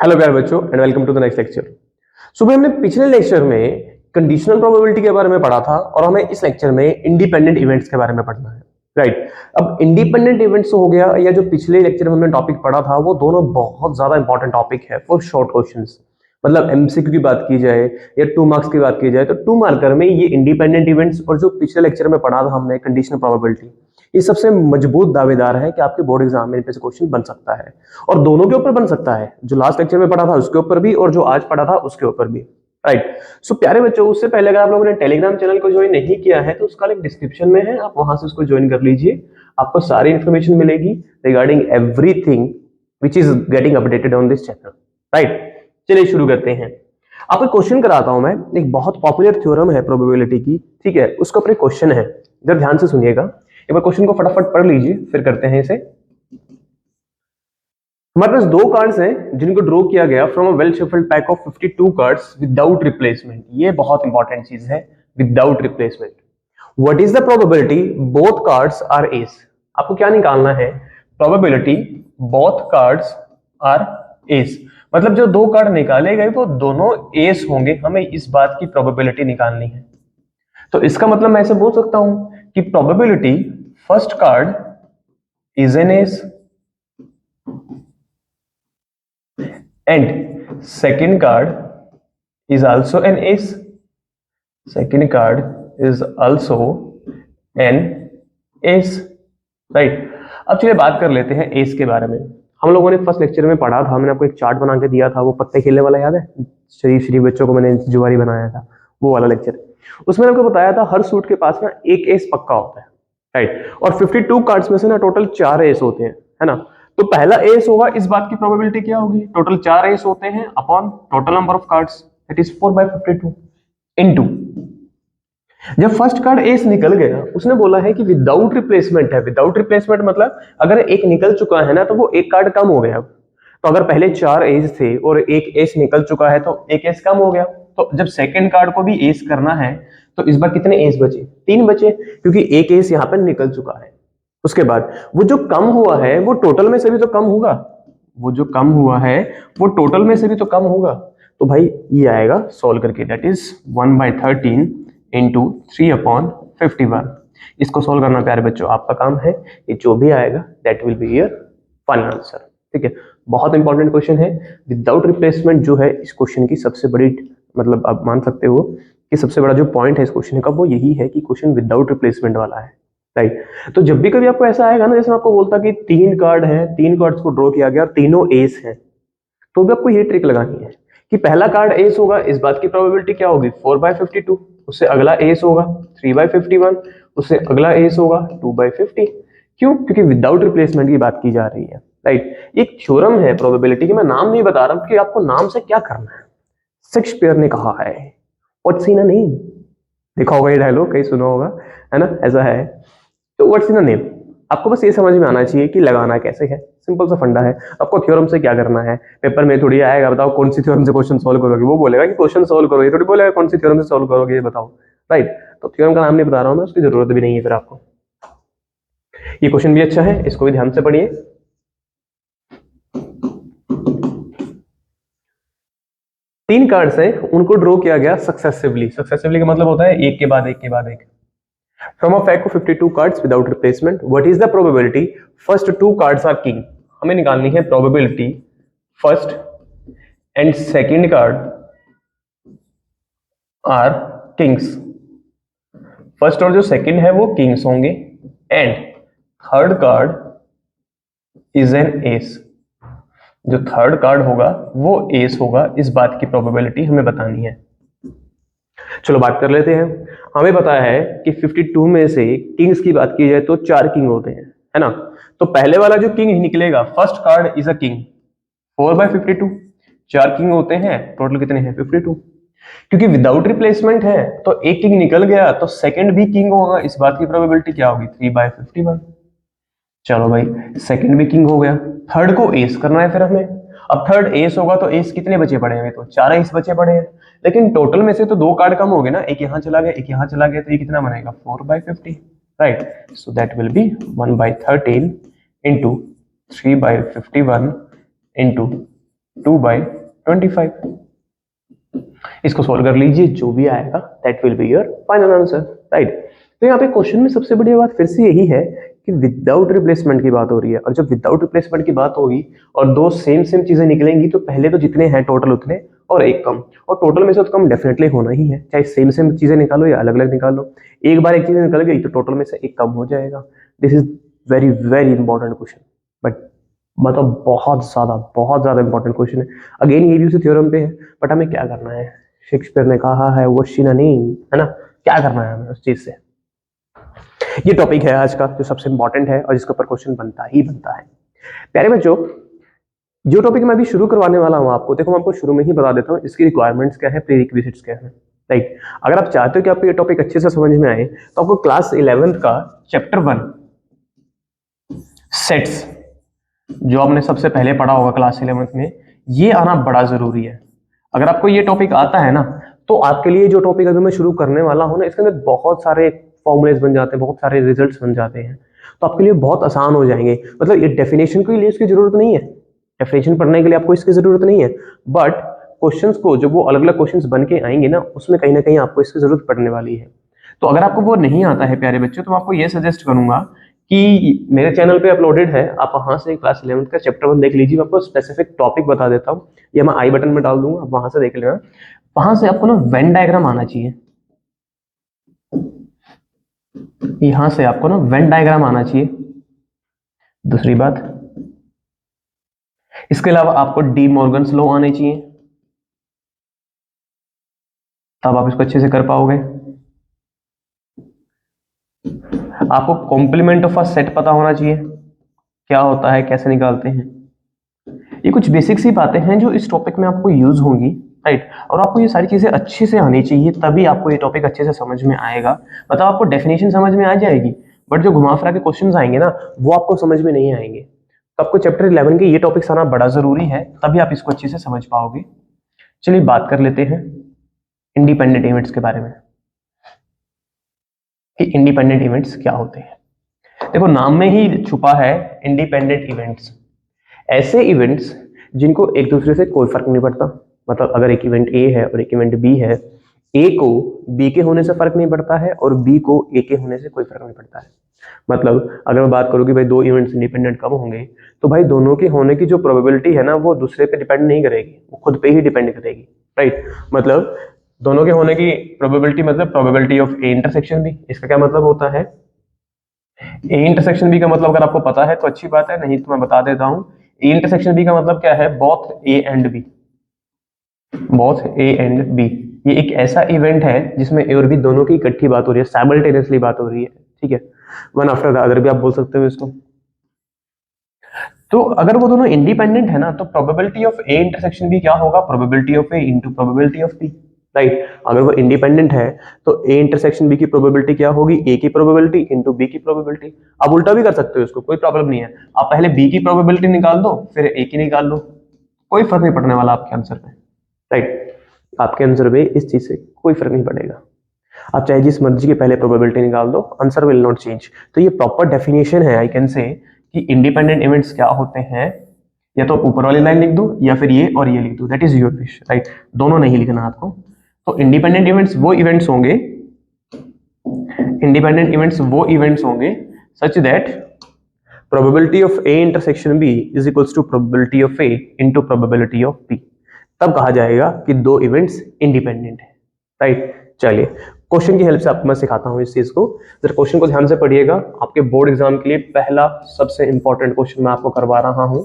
Hello प्यारे बच्चों and welcome to the next lecture. सुबह हमने पिछले लेक्चर में कंडीशनल प्रोबेबिलिटी के बारे में पढ़ा था और हमें इस लेक्चर में इंडिपेंडेंट इवेंट्स के बारे में पढ़ना है। राइट, अब इंडिपेंडेंट इवेंट्स हो गया या जो पिछले लेक्चर में हमने टॉपिक पढ़ा था वो दोनों बहुत ज्यादा इंपॉर्टेंट टॉपिक है फॉर शॉर्ट क्वेश्चंस। मतलब एमसीक्यू की बात की जाए या 2 मार्क्स की बात की जाए तो 2 मार्कर में ये इंडिपेंडेंट इवेंट्स और जो पिछले लेक्चर में पढ़ा था हमने कंडीशनल प्रोबेबिलिटी, ये सबसे मजबूत दावेदार है कि आपके बोर्ड एग्जाम में इन पे से क्वेश्चन बन सकता है और दोनों के ऊपर बन सकता है। जो लास्ट लेक्चर में पढ़ा था उसके ऊपर भी और जो आज पढ़ा था उसके ऊपर भी। राइट, सो प्यारे बच्चों, उससे पहले अगर आप लोगों ने टेलीग्राम चैनल को ज्वाइन नहीं किया है तो उसका लिंक डिस्क्रिप्शन में है, आप वहां से उसको ज्वाइन कर लीजिए। आपको सारी इंफॉर्मेशन मिलेगी regarding everything which is getting updated on this channel. Right, चलिए शुरू करते हैं। आपको एक क्वेश्चन कराता हूं मैं, एक बहुत पॉपुलर थ्योरम है प्रोबेबिलिटी की, ठीक है, उसका ऊपर एक क्वेश्चन है, इधर ध्यान से सुनिएगा। एक बार क्वेश्चन को फटाफट पढ़ लीजिए फिर करते हैं इसे। हमारे पास 2 कार्ड्स हैं जिनको ड्रॉ किया गया from a well shuffled pack of 52 cards without replacement. ये बहुत इंपॉर्टेंट चीज है, without replacement. What is the probability both cards R S? आपको क्या निकालना है? Probability both cards R S, मतलब जो 2 कार्ड निकाले गए वो दोनों एस होंगे, हमें इस बात की प्रोबेबिलिटी निकालनी है। तो इसका मतलब मैं ऐसे बोल सकता हूं कि probability first card is an S and second card is also an ace. Second card is also an ace. Right, अब चलिए बात कर लेते हैं एस के बारे में। हम लोगों ने फर्स्ट लेक्चर में पढ़ा था, मैंने आपको एक चार्ट बना के दिया था, वो पत्ते खेलने वाला याद है? शरीफ शरीफ बच्चों को मैंने जुआरी बनाया था, वो वाला लेक्चर। उसमें आपको बताया था हर सूट के पास ना एक एस पक्का होता है। राइट, और 52 कार्ड्स में से ना टोटल 4 एस होते हैं, है ना? तो पहला एस होगा, इस बात की प्रोबेबिलिटी क्या होगी? टोटल 4 एस होते हैं upon total number of cards, that is 4/52 into, जब फर्स्ट कार्ड एस निकल गया उसने बोला है कि विदाउट रिप्लेसमेंट है। विदाउट रिप्लेसमेंट मतलब अगर एक निकल चुका है ना तो वो एक कार्ड कम हो गया। तो अगर पहले 4 एस थे और एक एस निकल चुका है तो एक एस कम हो गया। तो जब सेकंड कार्ड को भी एस करना है तो इस बार कितने एस बचे? 3 बचे, क्योंकि एक एस यहाँ पर निकल चुका है। उसके बाद वो जो कम हुआ है वो टोटल में से भी तो कम होगा, वो जो कम हुआ है वो टोटल में से भी तो कम होगा। तो भाई ये आएगा सॉल्व करके, दैट इज 1/13 इंटू 3/51। इसको सॉल्व करना प्यारे बच्चों आपका काम है, ये जो भी आएगा that will be your final answer. ठीक है, बहुत इंपॉर्टेंट क्वेश्चन है। विदाउट रिप्लेसमेंट जो है इस क्वेश्चन की सबसे बड़ी, मतलब आप मान सकते हो कि सबसे बड़ा जो पॉइंट है इस क्वेश्चन का वो यही है कि क्वेश्चन विदाउट रिप्लेसमेंट वाला है। राइट, तो जब भी कभी आपको ऐसा आएगा ना, जैसे मैं आपको बोलता कि 3 कार्ड है, 3 कार्ड्स को ड्रॉ किया गया और तीनों एस है, तो भी आपको ये ट्रिक लगानी है कि पहला कार्ड एस होगा, इस बात की प्रोबेबिलिटी क्या होगी? 4/52। उससे अगला एस होगा 3/51, उससे अगला एस होगा 2/50। क्यों? क्योंकि विदाउट रिप्लेसमेंट की बात की जा रही है। राइट, एक थ्योरम है प्रोबेबिलिटी की, मैं नाम नहीं बता रहा कि आपको नाम से क्या करना है। शेक्सपियर ने कहा है, व्हाट्स इन अ नेम? देखा होगा ये डायलॉग, कहीं सुना होगा, है ना? ऐसा है। तो व्हाट्स इन अ नेम, आपको बस ये समझ में आना चाहिए कि लगाना कैसे है। सिंपल सा फंडा है। आपको थ्योरम से क्या करना है, पेपर में थोड़ी आएगा बताओ कौन सी थ्योरम से क्वेश्चन सॉल्व करोगे, वो बोलेगा कि क्वेश्चन सॉल्व करो, ये थोड़ी बोलेगा कौन सी थ्योरम से सॉल्व करोगे ये बताओ। राइट, तो थ्योरम का नाम नहीं बता रहा हूं मैं, उसकी जरूरत भी नहीं है फिर आपको। ये क्वेश्चन भी अच्छा है, इसको भी ध्यान से पढ़िए। 3 कार्ड्स हैं, उनको ड्रॉ किया गया सक्सेसिवली। सक्सेसिवली का मतलब होता है एक के बाद एक के बाद एक। From a pack of 52 cards without replacement, what is the probability first 2 cards are king? हमें निकालनी है probability first and second card are kings। First और जो सेकंड है वो किंग्स होंगे and third card is an S. जो third card होगा वो एस होगा, इस बात की प्रोबेबिलिटी हमें बतानी है। चलो बात कर लेते हैं। हमें पता है कि 52 में से किंग्स की बात की जाए तो 4 किंग होते हैं, है ना? तो पहले वाला जो किंग निकलेगा, first card is a king, 4/52। 4 king होते हैं, टोटल कितने हैं? 52। क्योंकि विदाउट रिप्लेसमेंट है तो एक किंग निकल गया तो सेकंड भी किंग होगा, इस बात की प्रोबेबिलिटी क्या होगी? 3/51। चलो भाई, सेकंड भी किंग हो गया, थर्ड को एस करना है फिर हमें। अब थर्ड एस होगा तो एस कितने बचे पड़े हैं? तो 4 एस बचे पड़े हैं, लेकिन टोटल में से तो 2 कार्ड कम हो गए ना, एक यहाँ चला गया एक यहाँ चला गया, तो ये कितना बनेगा? 4/50। Right, so that will be 1/13 into 3/51 into 2/25। इसको सॉल्व कर लीजिए, जो भी आएगा that will be your final answer, right. तो यहाँ पे क्वेश्चन में सबसे बड़ी बात फिर से यही है कि विदाउट रिप्लेसमेंट की बात हो रही है, और जब विदाउट रिप्लेसमेंट की बात होगी और दो सेम सेम चीजें निकलेंगी तो पहले तो जितने हैं टोटल उतने और एक कम, और टोटल में से तो कम डेफिनेटली होना ही है, चाहे सेम सेम चीजें निकालो या अलग अलग निकालो। एक बार एक चीज निकल गई तो टोटल में से एक कम हो जाएगा। This is very very important question, but मतलब बहुत ज्यादा इंपॉर्टेंट क्वेश्चन है। अगेन ये भी उसी थ्योरम पे है, बट हमें क्या करना है, शेक्सपियर ने कहा है वो शीना नहीं, है ना, क्या करना है हमें उस चीज से। ये टॉपिक है आज का जो सबसे इंपॉर्टेंट है और जिसके ऊपर क्वेश्चन बनता ही बनता है। प्यारे बच्चों, जो टॉपिक मैं अभी शुरू करवाने वाला हूं आपको, देखो मैं आपको शुरू में ही बता देता हूं इसकी रिक्वायरमेंट्स क्या है, प्रीरिक्विजिट्स क्या है, राइट। अगर आप चाहते हो कि आपको ये टॉपिक अच्छे से समझ में आए तो आपको क्लास 11th का चैप्टर 1 सेट्स, जो आपने सबसे पहले पढ़ा होगा क्लास 11th में, ये आना बड़ा जरूरी है। अगर आपको ये टॉपिक आता है ना तो आपके लिए जो टॉपिक अभी मैं शुरू करने वाला हूं ना, इसके अंदर बहुत सारे फॉर्मुलेस बन जाते हैं, बहुत सारे रिजल्ट्स बन जाते हैं, तो आपके लिए बहुत आसान हो जाएंगे। मतलब ये डेफिनेशन के लिए इसकी जरूरत नहीं है, डेफिनेशन पढ़ने के लिए आपको इसकी जरूरत नहीं है, बट क्वेश्चंस को जब वो अलग अलग क्वेश्चंस बन के आएंगे ना, उसमें कहीं ना कहीं आपको इसकी जरूरत पड़ने वाली है। तो अगर आपको वो नहीं आता है प्यारे बच्चों, तो मैं आपको ये सजेस्ट करूंगा कि मेरे चैनल पे अपलोडेड है, आप वहां से क्लास 11th का चैप्टर 1 देख लीजिए। मैं आपको स्पेसिफिक टॉपिक बता देता हूँ, या मैं आई बटन में डाल दूंगा, आप वहां से देख लेना। वहां से आपको ना वेन डायग्राम आना चाहिए, यहां से आपको ना वेन डायग्राम आना चाहिए। दूसरी बात, इसके अलावा आपको डी मॉर्गन्स लॉ आने चाहिए, तब आप इसको अच्छे से कर पाओगे। आपको कॉम्प्लीमेंट ऑफ अ सेट पता होना चाहिए, क्या होता है, कैसे निकालते हैं। ये कुछ बेसिक सी बातें हैं जो इस टॉपिक में आपको यूज होंगी, राइट। और आपको ये सारी चीजें अच्छे से आनी चाहिए, तभी आपको ये टॉपिक अच्छे से समझ में आएगा। मतलब आपको डेफिनेशन समझ में आ जाएगी, बट जो घुमा फिरा के क्वेश्चंस आएंगे ना, वो आपको समझ में नहीं आएंगे। तो आपको चैप्टर 11 के ये टॉपिक्स आना बड़ा जरूरी है, तभी आप इसको अच्छे से समझ पाओगे। चलिए बात कर लेते हैं इंडिपेंडेंट इवेंट्स के बारे में, कि इंडिपेंडेंट इवेंट्स क्या होते हैं। देखो नाम में ही छुपा है इंडिपेंडेंट इवेंट्स, ऐसे इवेंट्स जिनको एक दूसरे से कोई फर्क नहीं पड़ता। मतलब अगर एक इवेंट ए है और एक इवेंट बी है, ए को बी के होने से फर्क नहीं पड़ता है और बी को ए के होने से कोई फर्क नहीं पड़ता है। मतलब अगर मैं बात करूँ कि भाई दो इवेंट्स इंडिपेंडेंट कब होंगे, तो भाई दोनों के होने की जो प्रोबेबिलिटी है ना, वो दूसरे पे डिपेंड नहीं करेगी, वो खुद पे ही डिपेंड करेगी, राइट। मतलब दोनों के होने की प्रोबेबिलिटी, मतलब probability of A intersection B. इसका क्या मतलब होता है, ए इंटरसेक्शन बी का मतलब अगर आपको पता है तो अच्छी बात है, नहीं तो मैं बता देता हूं। ए इंटरसेक्शन बी का मतलब क्या है, both A and B, both A and B. ये एक ऐसा इवेंट है जिसमें ए और बी दोनों की इकट्ठी बात हो रही है, साइमल्टेनियसली बात हो रही है, ठीक है, वन आफ्टर द अदर भी आप बोल सकते हो इसको। तो अगर वो दोनों इंडिपेंडेंट है ना, तो probability of A intersection B क्या होगा, probability of A into probability of B, right. अगर वो इंडिपेंडेंट है तो ए इंटरसेक्शन बी की प्रोबेबिलिटी क्या होगी, ए की प्रोबेबिलिटी इंटू बी की प्रोबेबिलिटी। आप उल्टा भी कर सकते हो इसको, कोई प्रॉब्लम नहीं है। आप पहले बी की प्रोबेबिलिटी निकाल दो, फिर ए की निकाल लो, कोई फर्क नहीं पड़ने वाला आपके आंसर में, राइट। आपके आंसर में इस चीज से कोई फर्क नहीं पड़ेगा। आप चाहे जिस मर्जी के पहले प्रोबेबिलिटी निकाल दो, आंसर विल नॉट चेंज। तो ये प्रॉपर डेफिनेशन है, आई कैन से, कि इंडिपेंडेंट इवेंट्स क्या होते हैं। या तो ऊपर वाली लाइन लिख दो या फिर ये और ये लिख दो, that is your wish, right. दोनों नहीं लिखना आपको। तो इंडिपेंडेंट इवेंट्स वो इवेंट्स होंगे, इंडिपेंडेंट इवेंट्स वो इवेंट्स होंगे such that probability of A intersection B is equals to probability of A into probability of B. तब कहा जाएगा कि दो इवेंट्स इंडिपेंडेंट है, राइट। चलिए क्वेश्चन की हेल्प से आपको मैं सिखाता हूं इस चीज को। जरा क्वेश्चन को ध्यान से पढ़िएगा, आपके बोर्ड एग्जाम के लिए पहला सबसे इंपॉर्टेंट क्वेश्चन मैं आपको करवा रहा हूं,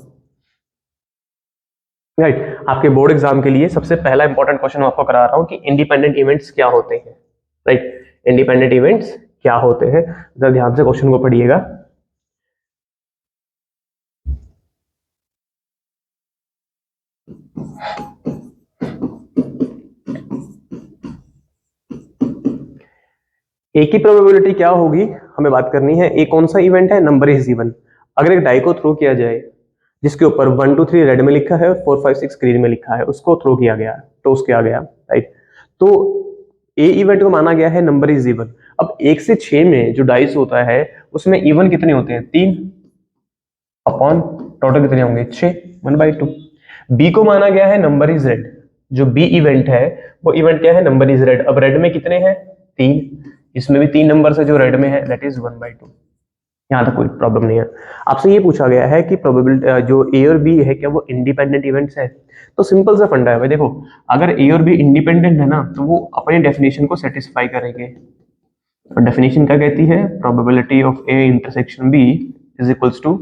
राइट। आपके बोर्ड एग्जाम के लिए सबसे पहला इंपॉर्टेंट क्वेश्चन मैं आपको करा रहा हूं कि इंडिपेंडेंट इवेंट्स क्या होते हैं, राइट। इंडिपेंडेंट इवेंट्स क्या होते हैं, जरा ध्यान से क्वेश्चन को पढ़िएगा। ए की प्रोबेबिलिटी क्या होगी, हमें बात करनी है। ए कौन सा इवेंट है, नंबर इज इवन। अगर एक डाई को थ्रो किया जाए जिसके ऊपर 1 2 3 रेड में लिखा है और 4 5 6 ग्रीन में लिखा है, उसको थ्रो किया गया, टॉस किया गया, राइट। तो ए इवेंट को माना गया है नंबर इज इवन। अब 1 से 6 में जो डाइस होता है उसमें इवन कितने होते हैं, 3 अपॉन टोटल कितने होंगे, 6, 1/2। बी को माना गया है नंबर इज रेड, जो बी इवेंट है वो इवेंट क्या है, नंबर इज रेड। अब रेड में कितने हैं, 3, इसमें भी 3 नंबर है जो रेड में है, दैट इज 1/2। यहाँ तक कोई प्रॉब्लम नहीं है। आपसे ये पूछा गया है कि प्रोबेबिलिटी जो ए और बी है क्या वो इंडिपेंडेंट इवेंट्स है, तो सिंपल सा फंडा है भाई। देखो अगर ए और बी इंडिपेंडेंट है ना तो वो अपने डेफिनेशन को सेटिस्फाई करेंगे। और डेफिनेशन क्या कहती है, probability of A intersection B is equals to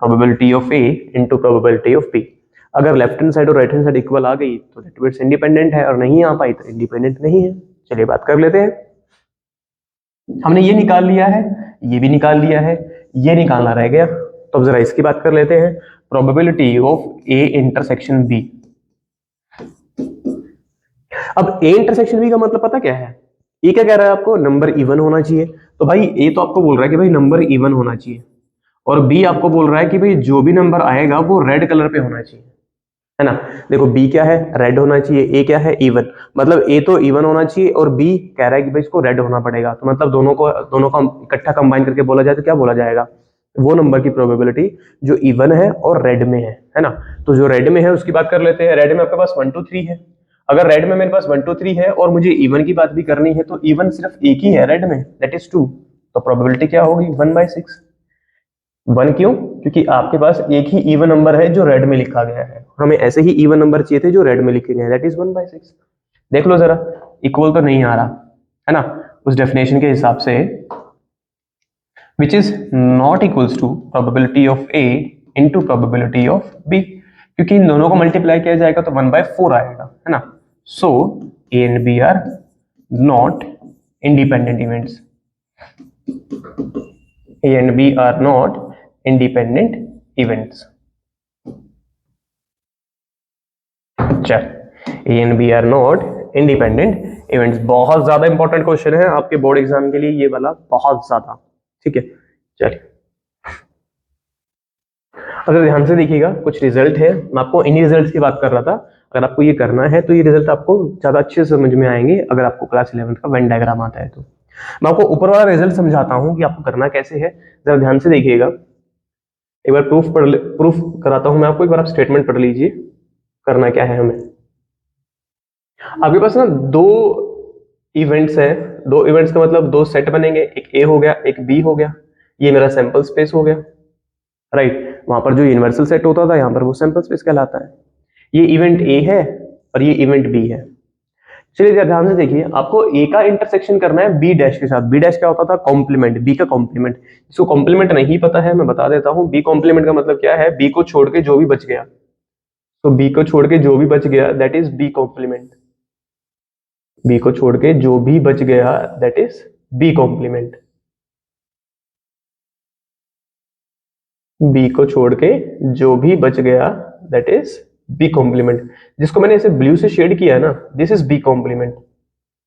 probability of A into probability of B. अगर लेफ्ट हैंड साइड और राइट हैंड साइड इक्वल आ गई तो दैट मींस इंडिपेंडेंट है, और नहीं आ पाई तो इंडिपेंडेंट नहीं है। चलिए बात कर लेते हैं। हमने ये निकाल लिया है, ये भी निकाल लिया है, ये निकालना रह गया, तो अब जरा इसकी बात कर लेते हैं। Probability of A intersection B. अब ए इंटरसेक्शन बी का मतलब पता क्या है, ये क्या कह रहा है आपको, नंबर इवन होना चाहिए। तो भाई ए तो आपको बोल रहा है कि भाई नंबर इवन होना चाहिए, और बी आपको बोल रहा है कि भाई जो भी नंबर आएगा वो रेड कलर पे होना चाहिए, है ना। देखो बी क्या है, रेड होना चाहिए, ए क्या है, इवन। मतलब ए तो इवन होना चाहिए और बी कह रहा है कि भाई इसको रेड होना पड़ेगा। तो मतलब दोनों का इकट्ठा कंबाइन करके बोला जाए तो क्या बोला जाएगा, वो नंबर की प्रोबेबिलिटी जो इवन है और रेड में है ना। तो जो रेड में है उसकी बात कर लेते हैं। रेड में आपके पास 1 2 3 है। अगर रेड में मेरे पास 1 2 3 है और मुझे इवन की बात भी करनी है तो इवन सिर्फ एक ही है रेड में, दैट इज 2। तो प्रोबेबिलिटी क्या होगी, 1/6। 1 क्यों, क्योंकि आपके पास एक ही इवन नंबर है जो रेड में लिखा गया है, हमें ऐसे ही इवन नंबर चाहिए थे जो रेड में लिखे गए हैं, दैट इज 1/6। देख लो जरा, इक्वल तो नहीं आ रहा है ना उस डेफिनेशन के हिसाब से, which is not equals to probability of A into probability of B, क्योंकि इन दोनों को मल्टीप्लाई किया जाएगा तो 1/4 आएगा, है ना। सो A and B are not independent events. A and B are not independent events. चल, A and B are not independent events। बहुत ज्यादा इंपॉर्टेंट क्वेश्चन है आपके बोर्ड एग्जाम के लिए ये वाला, बहुत ज्यादा, ठीक है। चलिए अगर ध्यान से देखिएगा, कुछ रिजल्ट है, मैं आपको इन्हीं रिजल्ट्स की बात कर रहा था। अगर आपको ये करना है तो ये रिजल्ट आपको ज्यादा अच्छे से समझ में आएंगे अगर आपको क्लास 11th का वेन डायग्राम आता है तो। मैं आपको ऊपर वाला रिजल्ट समझाता हूं कि आपको करना कैसे है, जरा ध्यान से देखिएगा। एक बार प्रूफ कराता हूं मैं आपको, एक बार आप स्टेटमेंट पढ़ लीजिए। करना क्या है हमें, आपके पास ना दो इवेंट्स है, दो इवेंट्स का मतलब दो सेट बनेंगे, एक ए हो गया एक बी हो गया। ये मेरा सैंपल स्पेस हो गया, राइट। वहां पर जो यूनिवर्सल सेट होता था यहाँ पर वो सैंपल स्पेस कहलाता है। ये इवेंट ए है और ये इवेंट बी है। चलिए जरा ध्यान से देखिए, आपको ए का इंटरसेक्शन करना है बी डैश के साथ। बी डैश क्या होता था, कॉम्प्लीमेंट, बी का कॉम्प्लीमेंट। इसको कॉम्प्लीमेंट नहीं पता है मैं बता देता हूं, बी कॉम्प्लीमेंट का मतलब क्या है, बी को छोड़ के जो भी बच गया, तो बी को छोड़ के जो भी बच गया that is B complement. B को छोड़ के जो भी बच गया that is B complement. B को छोड़ के जो भी बच गया दैट इज बी कॉम्प्लीमेंट। जिसको मैंने इसे ब्लू से शेड किया है ना, दिस इज बी कॉम्प्लीमेंट।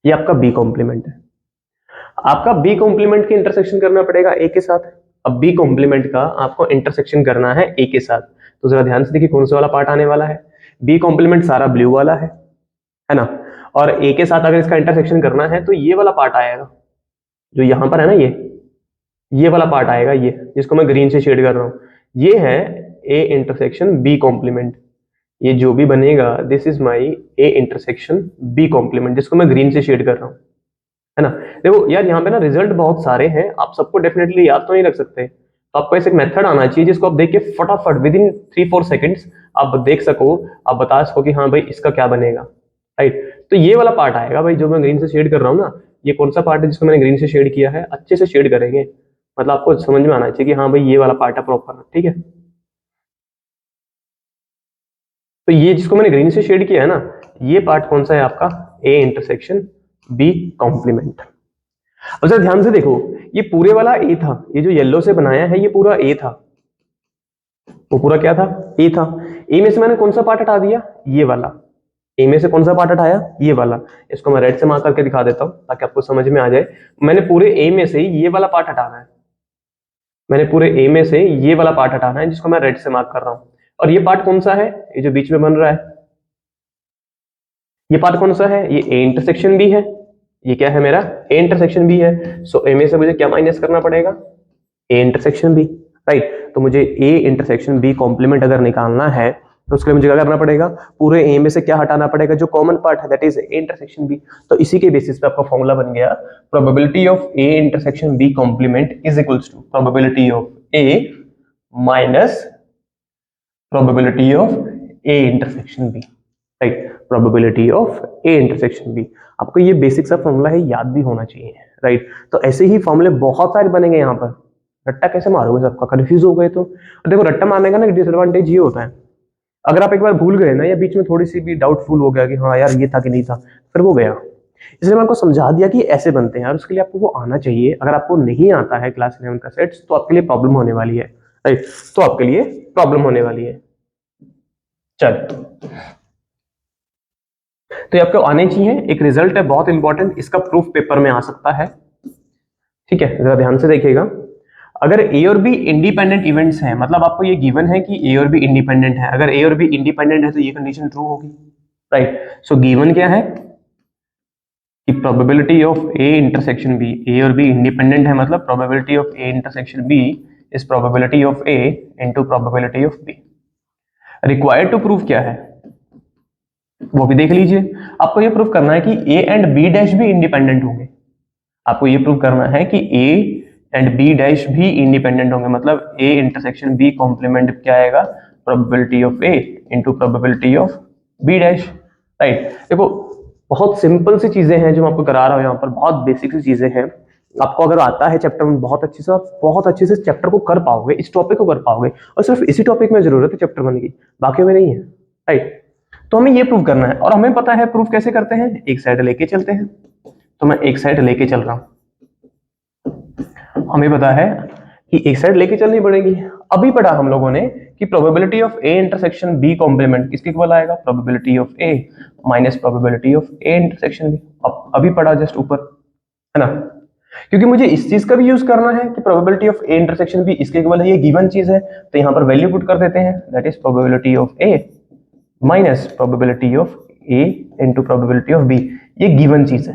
ये आपका बी कॉम्प्लीमेंट है। आपका बी कॉम्प्लीमेंट के इंटरसेक्शन करना पड़ेगा ए के साथ। अब बी कॉम्प्लीमेंट का आपको इंटरसेक्शन करना है ए के साथ, तो जरा ध्यान से देखिए कौन सा वाला पार्ट आने वाला है। बी कॉम्प्लीमेंट सारा ब्लू वाला है ना। और ए के साथ अगर इसका इंटरसेक्शन करना है तो ये वाला पार्ट आएगा जो यहां पर है ना, ये वाला पार्ट आएगा, ये जिसको मैं ग्रीन से शेड कर रहा हूं, ये है ए इंटरसेक्शन बी कॉम्प्लीमेंट। ये जो भी बनेगा this is my A intersection B complement, जिसको मैं ग्रीन से शेड कर रहा हूं, है ना। देखो यार यहाँ पे ना रिजल्ट बहुत सारे हैं, आप सबको डेफिनेटली याद तो नहीं रख सकते, तो आपको ऐसे एक मेथड आना चाहिए जिसको आप देख के फटाफट विद इन 3-4 सेकंड्स आप देख सको, आप बता सको कि हाँ भाई इसका क्या बनेगा, राइट। तो ये वाला पार्ट आएगा भाई जो मैं ग्रीन से शेड कर रहा हूँ ना, ये कौन सा पार्ट है जिसको मैंने ग्रीन से शेड किया है, अच्छे से शेड करेंगे, मतलब आपको समझ में आना चाहिए कि हाँ भाई ये वाला पार्ट है प्रॉपर, ठीक है। तो ये जिसको मैंने ग्रीन से शेड किया है ना, ये पार्ट कौन सा है आपका, ए इंटरसेक्शन बी कॉम्प्लीमेंट। अब जरा ध्यान से देखो, ये पूरे वाला ए था, ये जो येलो से बनाया है ये पूरा ए था, वो पूरा क्या था, ए था। ए में से मैंने कौन सा पार्ट हटा दिया, ये वाला। ए में से कौन सा पार्ट हटाया, ये वाला। इसको मैं रेड से मार्क करके दिखा देता हूं ताकि आपको समझ में आ जाए। मैंने पूरे ए में से ये वाला पार्ट हटाना है, मैंने पूरे ए में से ये वाला पार्ट हटाना है जिसको मैं रेड से मार्क कर रहा हूं। और ये पार्ट कौन सा है, ये जो बीच में बन रहा है, ये पार्ट कौन सा है, ये ए इंटरसेक्शन बी है। ये क्या है मेरा, ए इंटरसेक्शन बी है। सो ए में से मुझे क्या माइनस करना पड़ेगा, ए इंटरसेक्शन बी, राइट। तो मुझे ए इंटरसेक्शन बी कॉम्प्लीमेंट अगर निकालना है तो उसके लिए मुझे क्या करना पड़ेगा, पूरे ए में से क्या हटाना पड़ेगा, जो कॉमन पार्ट है, that is A intersection B. तो इसी के बेसिस पे आपका फॉर्मूला बन गया, probability of A intersection B complement is equals to probability of A minus probability of A intersection B, right, probability of A intersection B. आपको ये basic सा फॉर्मूला है, याद भी होना चाहिए, राइट। तो ऐसे ही फॉर्मूले बहुत सारे बनेंगे यहाँ पर, रट्टा कैसे मारोगे, सबका कंफ्यूज हो गए तो। देखो रट्टा मारने का ना डिसएडवांटेज ये होता है, अगर आप एक बार भूल गए ना, या बीच में थोड़ी सी भी डाउटफुल हो गया कि हाँ यार ये था कि नहीं था, फिर वो गया। इसलिए मैं आपको समझा दिया कि ऐसे बनते हैं, और उसके लिए आपको वो आना चाहिए। अगर आपको नहीं आता है क्लास 11 का सेट्स, तो आपके लिए प्रॉब्लम होने वाली है, राइट, तो आपके लिए प्रॉब्लम होने वाली है। चल, तो ये आपको आने चाहिए। एक रिजल्ट है बहुत इंपॉर्टेंट, इसका प्रूफ पेपर में आ सकता है, ठीक है, जरा ध्यान से देखिएगा। अगर ए और बी इंडिपेंडेंट इवेंट्स हैं, मतलब आपको ये गिवन है कि ए और बी इंडिपेंडेंट है, अगर ए और बी इंडिपेंडेंट है तो ये कंडीशन ट्रू होगी, राइट। सो गिवन क्या है कि probability of A intersection B, A और बी इंडिपेंडेंट है, मतलब probability of A intersection B is probability of A into probability of B. Required to prove क्या है वो भी देख लीजिए। आपको ये प्रूव करना है कि ए एंड बी डैश भी इंडिपेंडेंट होंगे। आपको ये प्रूव करना है कि ए एंड बी डैश भी इंडिपेंडेंट होंगे, मतलब ए इंटरसेक्शन बी कॉम्प्लीमेंट क्या आएगा, probability of A into probability of B dash, right. देखो बहुत सिंपल सी चीजें हैं जो मैं आपको करा रहा हूं यहाँ पर, बहुत बेसिक सी चीजें हैं। आपको अगर आता है चैप्टर में बहुत अच्छे से चैप्टर को कर पाओगे, इस टॉपिक को कर पाओगे, और सिर्फ इसी टॉपिक में जरूरत है चैप्टर 1 की, बाकी में नहीं है, राइट। तो हमें ये प्रूव करना है, और हमें पता है प्रूफ कैसे करते हैं, एक साइड लेके चलते हैं। तो मैं एक साइड लेके चल रहा हूं, हमें पता है कि एक साइड लेके चलनी पड़ेगी। अभी पढ़ा हम लोगों ने कि probability of A intersection B complement किसके इक्वल आएगा, probability of A minus probability of A intersection B. अभी पढ़ा जस्ट ऊपर, है ना, क्योंकि मुझे इस चीज का भी यूज करना है कि probability of A intersection B इसके इक्वल है, ये गिवन चीज है, तो यहां पर वैल्यू पुट कर देते हैं, that is probability of A minus probability of A into probability of B. ये गिवन चीज है,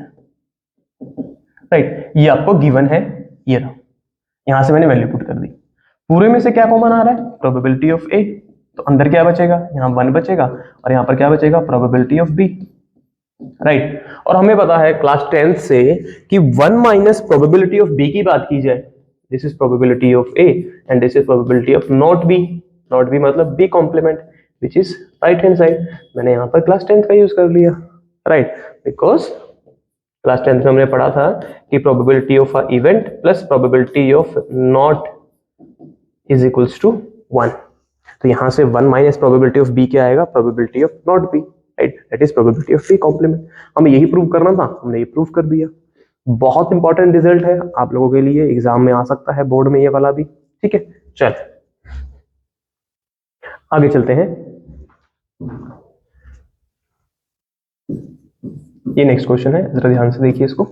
राइट, ये आपको गिवन है, ये रहा, यहां से मैंने वैल्यू पुट कर दी। पूरे में से क्या कॉमन आ रहा है, प्रोबेबिलिटी ऑफ ए, तो अंदर क्या बचेगा, यहाँ 1 बचेगा, और यहाँ पर क्या बचेगा, प्रोबेबिलिटी ऑफ बी, राइट। और हमें पता है क्लास 10th से कि 1 माइनस प्रोबेबिलिटी ऑफ बी की बात की जाए, this is probability of A and this is probability of not B मतलब B complement which is right hand side. मैंने यहाँ पर क्लास 10th का यूज कर लिया, राइट, बिकॉज क्लास 10th में हमने पढ़ा था कि probability of a event plus probability of not is equals to 1। तो यहां से 1 माइनस प्रोबेबिलिटी ऑफ बी क्या आएगा, probability of not B, right, that is probability of B complement. हमें यही प्रूव करना था, हमने ये प्रूव कर दिया। बहुत इंपॉर्टेंट रिजल्ट है आप लोगों के लिए, एग्जाम में आ सकता है, बोर्ड में ये वाला भी, ठीक है। चल आगे चलते हैं, ये नेक्स्ट क्वेश्चन है, जरा ध्यान से देखिए इसको।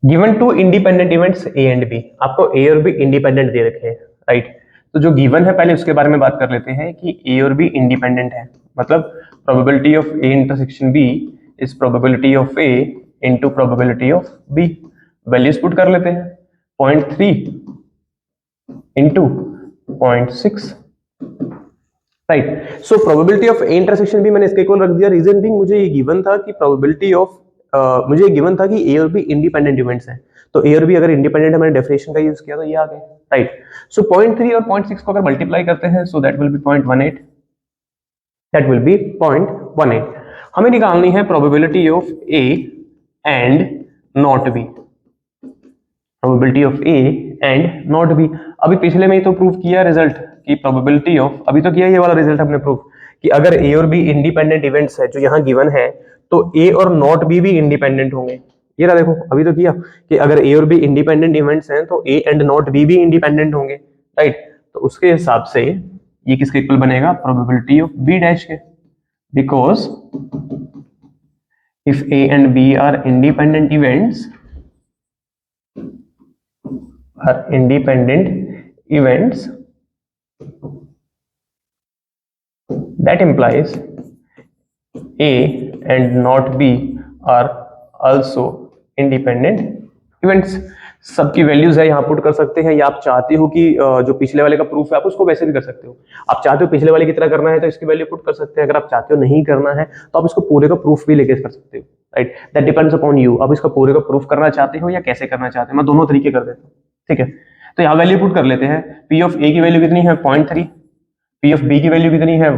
Given two independent events A and B, आपको ए और बी इंडिपेंडेंट दे रखे हैं, राइट। तो जो गिवन है पहले उसके बारे में बात कर लेते हैं कि ए और बी इंडिपेंडेंट है, मतलब probability of A intersection B is probability of A into probability of B. Values put कर लेते हैं, 0.3 into 0.6, right. So probability of A intersection B मैंने इसके इक्वल रख दिया, रीजन भी मुझे ये गिवन था कि प्रोबेबिलिटी ऑफ मुझे गिवन था कि ए और बी इंडिपेंडेंट इवेंट्स हैं, तो ए और बी अगर इंडिपेंडेंट है, मैंने डेफिनेशन का यूज किया तो ये आ गए, राइट। सो 0.3 और 0.6 को अगर मल्टीप्लाई करते हैं, so that will be 0.18, that will be 0.18। हमें निकालनी है probability of A and not B, probability of A and not B. अभी पिछले में ही तो प्रूव किया रिजल्ट की प्रोबेबिलिटी ऑफ, अभी तो किया ये वाला रिजल्ट हमने प्रूव कि अगर ए और बी इंडिपेंडेंट इवेंट्स है जो यहाँ गिवन है, तो ए और नॉट बी भी इंडिपेंडेंट होंगे। ये रहा, देखो अभी तो किया कि अगर ए और बी इंडिपेंडेंट इवेंट्स हैं तो ए एंड नॉट बी भी इंडिपेंडेंट होंगे, राइट। तो उसके हिसाब से ये किसके इक्वल बनेगा, प्रोबेबिलिटी ऑफ बी डैश के, because if A and B are independent events that implies A and not B are also independent events. सबकी वैल्यूज है यहाँ पुट कर सकते हैं, या आप चाहते हो कि जो पिछले वाले का प्रूफ है आप उसको वैसे भी कर सकते हो। आप चाहते हो पिछले वाले की तरह करना है तो इसकी वैल्यू पुट कर सकते हैं, अगर आप चाहते हो नहीं करना है तो आप इसको पूरे का प्रूफ भी लेके कर सकते हो, right. That depends upon you, आप इसका पूरे का प्रूफ करना चाहते हो या कैसे करना चाहते हो, मैं दोनों तरीके कर देता हूँ, ठीक है। तो यहाँ वैल्यू पुट कर लेते हैं, पी ऑफ ए की वैल्यू कितनी है 0.3, पी ऑफ बी की वैल्यू कितनी है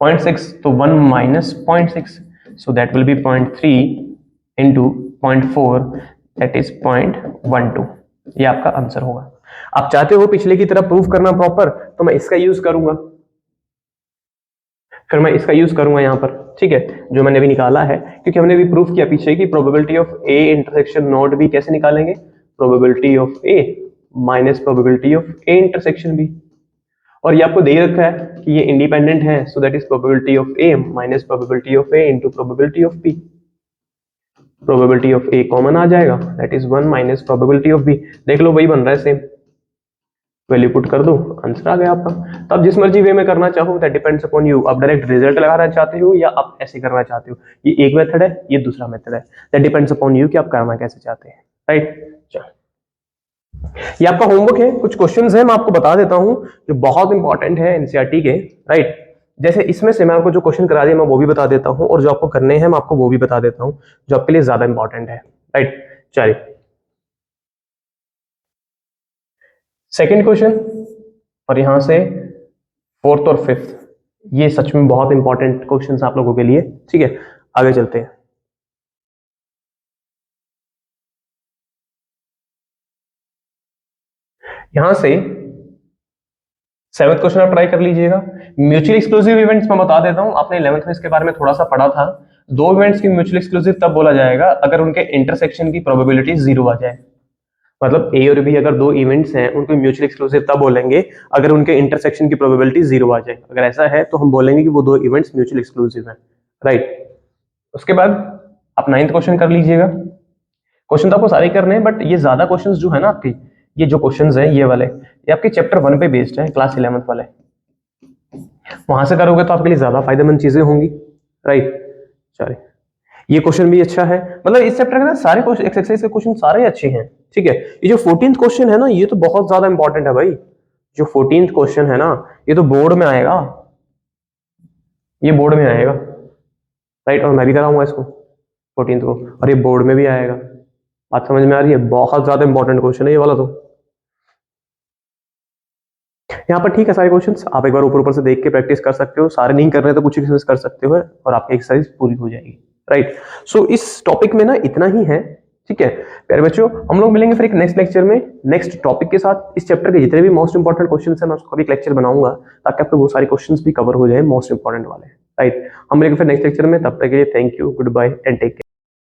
0.6, तो 1 minus 0.6, so that will be 0.3 into 0.4, that is 0.12, ये आपका आंसर होगा। आप चाहते हो पिछले की तरह प्रूफ करना प्रॉपर, तो मैं इसका यूज करूंगा, फिर मैं इसका यूज करूंगा यहाँ पर, ठीक है, जो मैंने भी निकाला है, क्योंकि हमने भी प्रूफ किया पीछे की probability of A intersection not B कैसे निकालेंगे, probability of A minus probability of A intersection B, और ये आपको दे रखा है कि ये इंडिपेंडेंट है, so that is probability of A minus probability of A into probability of B. Probability of A common आ जाएगा, that is 1 minus probability of B, देख लो वही बन रहा है सेम, वैल्यू पुट कर दो, आंसर आ गया आपका। तो आप जिस मर्जी वे में करना चाहो, दैट डिपेंड्स अपॉन यू, आप डायरेक्ट रिजल्ट लगाना चाहते हो या आप ऐसे करना चाहते हो, ये एक मेथड है, ये दूसरा मेथड है, दैट डिपेंड्स अपॉन यू कि आप करना कैसे चाहते हैं, राइट। चलो, ये आपका होमवर्क है, कुछ क्वेश्चंस हैं मैं आपको बता देता हूं जो बहुत इंपॉर्टेंट है एनसीईआरटी के, राइट। जैसे इसमें से मैं आपको जो क्वेश्चन करा दिया मैं वो भी बता देता हूं, और जो आपको करने हैं मैं आपको वो भी बता देता हूं, जो आपके लिए ज्यादा इंपॉर्टेंट है, राइट। चलिए सेकेंड क्वेश्चन, और यहां से फोर्थ और फिफ्थ, ये सच में बहुत इंपॉर्टेंट क्वेश्चंस आप लोगों के लिए, ठीक है। आगे चलते हैं, यहां से सेवंथ क्वेश्चन आप ट्राई कर लीजिएगा। म्यूचुअल एक्सक्लूसिव इवेंट्स मैं बता देता हूं, आपने 11th में इसके बारे में थोड़ा सा पढ़ा था। दो इवेंट्स की म्यूचुअल एक्सक्लूसिव तब बोला जाएगा अगर उनके इंटरसेक्शन की प्रोबेबिलिटी 0 आ जाए, मतलब ए और बी अगर दो इवेंट्स हैं उनको म्यूचुअल एक्सक्लूसिव तब बोलेंगे अगर उनके इंटरसेक्शन की प्रोबेबिलिटी 0 आ जाए, अगर ऐसा है तो हम बोलेंगे कि वो दो इवेंट्स म्यूचुअल एक्सक्लूसिव हैं, राइट। उसके बाद आप 9th क्वेश्चन कर लीजिएगा। क्वेश्चन तो आपको सारे करने हैं, बट ये ज्यादा क्वेश्चंस जो है ना आपकी, ये जो क्वेश्चंस हैं ये वाले, ये आपके चैप्टर 1 पे बेस्ड है, क्लास 11th वाले, वहां से करोगे तो आपके लिए ज्यादा फायदेमंद चीजें होंगी, राइट। चलिए, ये क्वेश्चन भी अच्छा है, मतलब इस चैप्टर के ना सारे क्वेश्चन एक्सरसाइज के क्वेश्चन सारे अच्छे हैं, ठीक है। ये जो 14th क्वेश्चन है ना, ये तो बहुत ज्यादा इंपॉर्टेंट है भाई, जो 14th क्वेश्चन है ना, ये तो बोर्ड में आएगा, ये बोर्ड में आएगा, राइट, और मैं भी कराऊंगा इसको 14th को, और ये बोर्ड में भी आएगा, बात समझ में आ रही है, बहुत ज्यादा इंपॉर्टेंट क्वेश्चन है ये वाला। तो यहाँ पर ठीक है, सारे क्वेश्चंस आप एक बार ऊपर ऊपर से देख के प्रैक्टिस कर सकते हो, सारे नहीं कर रहे तो कुछ एक्सरसाइज कर सकते हो और आपकी एक्सरसाइज पूरी हो जाएगी, राइट। सो इस टॉपिक में ना इतना ही है, ठीक है प्यारे बच्चों। हम लोग मिलेंगे फिर एक नेक्स्ट लेक्चर में नेक्स्ट टॉपिक के साथ। इस चैप्टर के जितने भी मोस्ट इंपॉर्टेंट क्वेश्चन है मैं उसका भी एक लेक्चर बनाऊंगा, ताकि आपके वो सारे क्वेश्चंस भी कवर हो जाए मोस्ट इंपॉर्टेंट वाले, राइट। हम मिलेंगे फिर नेक्स्ट लेक्चर में, तब तक के लिए thank you, goodbye and take care.